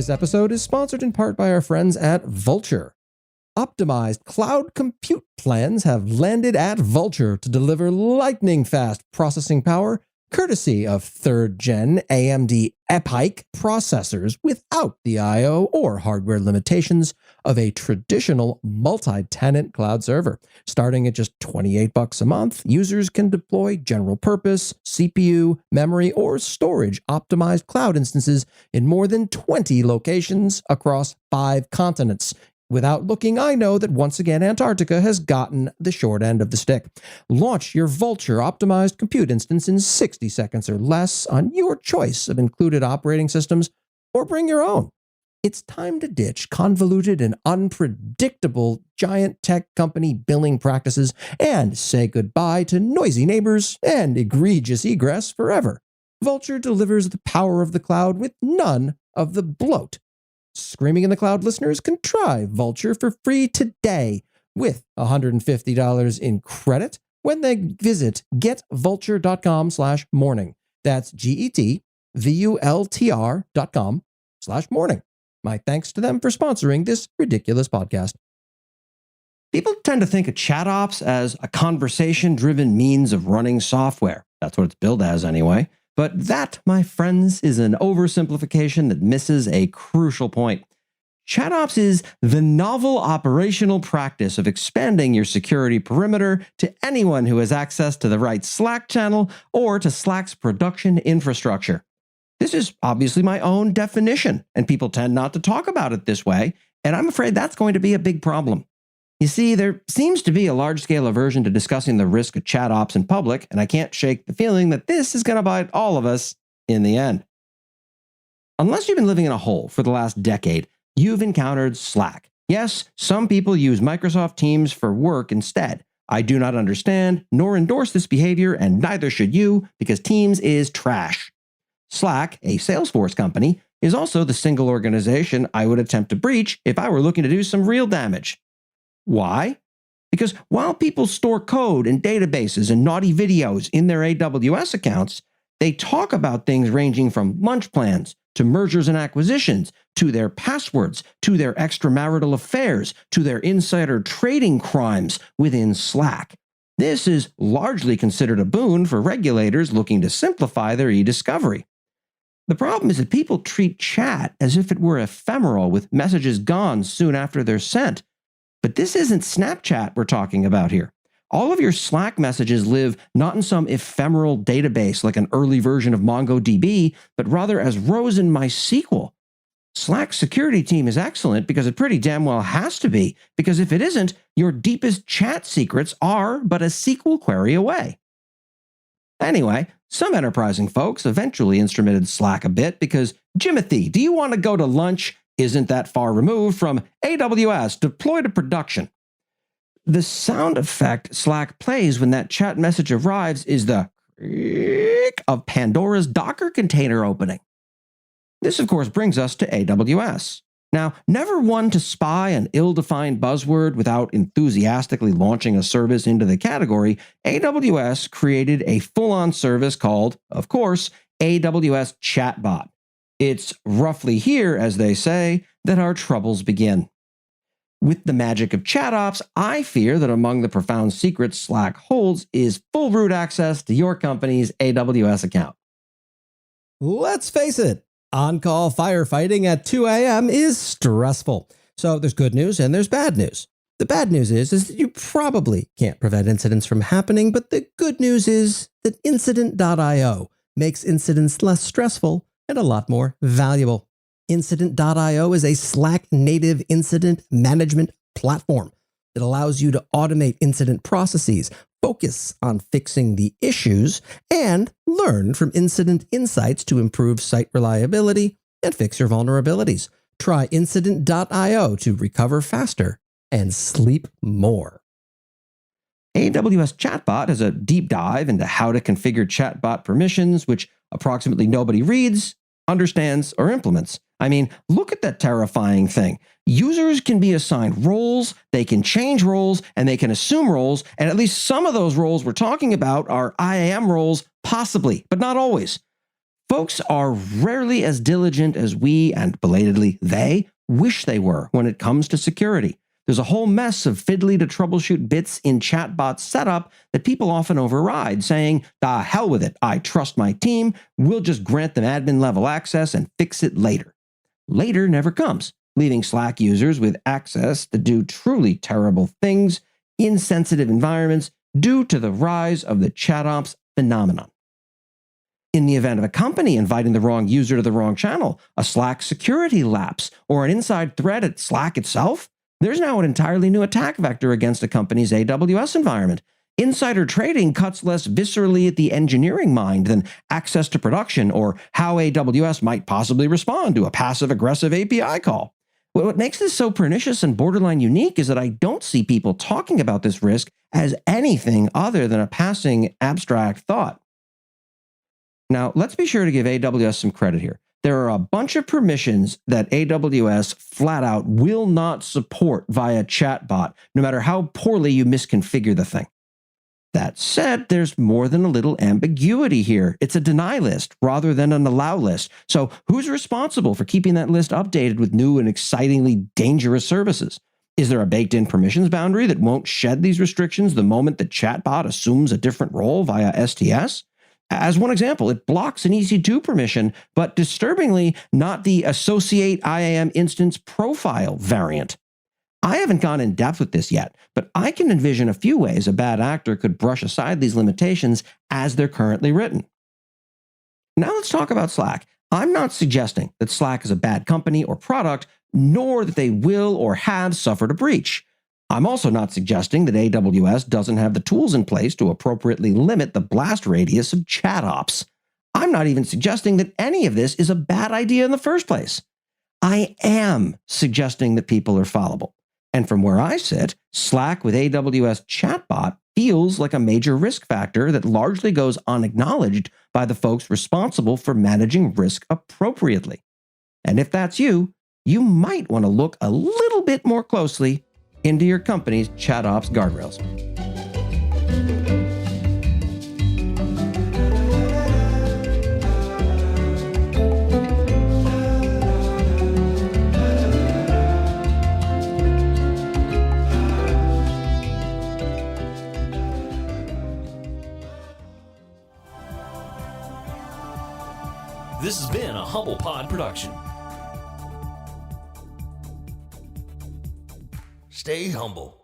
This episode is sponsored in part by our friends at Vultr. Optimized cloud compute plans have landed at Vultr to deliver lightning-fast processing power courtesy of 3rd-gen AMD EPYC processors without the I/O or hardware limitations of a traditional multi-tenant cloud server. Starting at just $28 a month, users can deploy general-purpose, CPU, memory, or storage-optimized cloud instances in more than 20 locations across 5 continents. Without looking, I know that once again Antarctica has gotten the short end of the stick. Launch your Vultr optimized compute instance in 60 seconds or less on your choice of included operating systems, or bring your own. It's time to ditch convoluted and unpredictable giant tech company billing practices and say goodbye to noisy neighbors and egregious egress forever. Vultr delivers the power of the cloud with none of the bloat. Screaming in the Cloud listeners can try Vultr for free today with $150 in credit when they visit getvultr.com/morning. That's getvultr.com/morning. My thanks to them for sponsoring this ridiculous podcast. People tend to think of ChatOps as a conversation-driven means of running software. That's what it's billed as anyway. But that, my friends, is an oversimplification that misses a crucial point. ChatOps is the novel operational practice of expanding your security perimeter to anyone who has access to the right Slack channel or to Slack's production infrastructure. This is obviously my own definition, and people tend not to talk about it this way, and I'm afraid that's going to be a big problem. You see, there seems to be a large-scale aversion to discussing the risk of ChatOps in public, and I can't shake the feeling that this is going to bite all of us in the end. Unless you've been living in a hole for the last decade, you've encountered Slack. Yes, some people use Microsoft Teams for work instead. I do not understand nor endorse this behavior, and neither should you, because Teams is trash. Slack, a Salesforce company, is also the single organization I would attempt to breach if I were looking to do some real damage. Why? Because while people store code and databases and naughty videos in their AWS accounts, they talk about things ranging from lunch plans to mergers and acquisitions, to their passwords, to their extramarital affairs, to their insider trading crimes within Slack. This is largely considered a boon for regulators looking to simplify their e-discovery. The problem is that people treat chat as if it were ephemeral with messages gone soon after they're sent. But this isn't Snapchat we're talking about here. All of your Slack messages live not in some ephemeral database like an early version of MongoDB, but rather as rows in MySQL. Slack's security team is excellent because it pretty damn well has to be, because if it isn't, your deepest chat secrets are but a SQL query away. Anyway, some enterprising folks eventually instrumented Slack a bit because, Jimothy, do you want to go to lunch? Isn't that far removed from AWS deploy to production. The sound effect Slack plays when that chat message arrives is the creak of Pandora's Docker container opening. This, of course, brings us to AWS. Now, never one to spy an ill-defined buzzword without enthusiastically launching a service into the category, AWS created a full-on service called, of course, AWS Chatbot. It's roughly here, as they say, that our troubles begin. With the magic of ChatOps, I fear that among the profound secrets Slack holds is full root access to your company's AWS account. Let's face it, on-call firefighting at 2 a.m. is stressful. So there's good news and there's bad news. The bad news is that you probably can't prevent incidents from happening, but the good news is that Incident.io makes incidents less stressful and a lot more valuable. Incident.io is a Slack-native incident management platform that allows you to automate incident processes, focus on fixing the issues, and learn from incident insights to improve site reliability and fix your vulnerabilities. Try Incident.io to recover faster and sleep more. AWS Chatbot has a deep dive into how to configure chatbot permissions, which approximately nobody reads, understands, or implements. I mean, look at that terrifying thing. Users can be assigned roles, they can change roles, and they can assume roles, and at least some of those roles we're talking about are IAM roles, possibly, but not always. Folks are rarely as diligent as we, and belatedly they, wish they were when it comes to security. There's a whole mess of fiddly to troubleshoot bits in chatbot setup that people often override, saying, "The hell with it, I trust my team, we'll just grant them admin level access and fix it later." Later never comes, leaving Slack users with access to do truly terrible things in sensitive environments due to the rise of the ChatOps phenomenon. In the event of a company inviting the wrong user to the wrong channel, a Slack security lapse, or an inside threat at Slack itself, there's now an entirely new attack vector against a company's AWS environment. Insider trading cuts less viscerally at the engineering mind than access to production or how AWS might possibly respond to a passive-aggressive API call. What makes this so pernicious and borderline unique is that I don't see people talking about this risk as anything other than a passing abstract thought. Now, let's be sure to give AWS some credit here. There are a bunch of permissions that AWS flat out will not support via chatbot, no matter how poorly you misconfigure the thing. That said, there's more than a little ambiguity here. It's a deny list rather than an allow list. So who's responsible for keeping that list updated with new and excitingly dangerous services? Is there a baked-in permissions boundary that won't shed these restrictions the moment the chatbot assumes a different role via STS? As one example, it blocks an EC2 permission, but disturbingly, not the associate IAM instance profile variant. I haven't gone in depth with this yet, but I can envision a few ways a bad actor could brush aside these limitations as they're currently written. Now let's talk about Slack. I'm not suggesting that Slack is a bad company or product, nor that they will or have suffered a breach. I'm also not suggesting that AWS doesn't have the tools in place to appropriately limit the blast radius of ChatOps. I'm not even suggesting that any of this is a bad idea in the first place. I am suggesting that people are fallible. And from where I sit, Slack with AWS chatbot feels like a major risk factor that largely goes unacknowledged by the folks responsible for managing risk appropriately. And if that's you, you might want to look a little bit more closely into your company's ChatOps guardrails. This has been a Humble Pod production. Stay humble.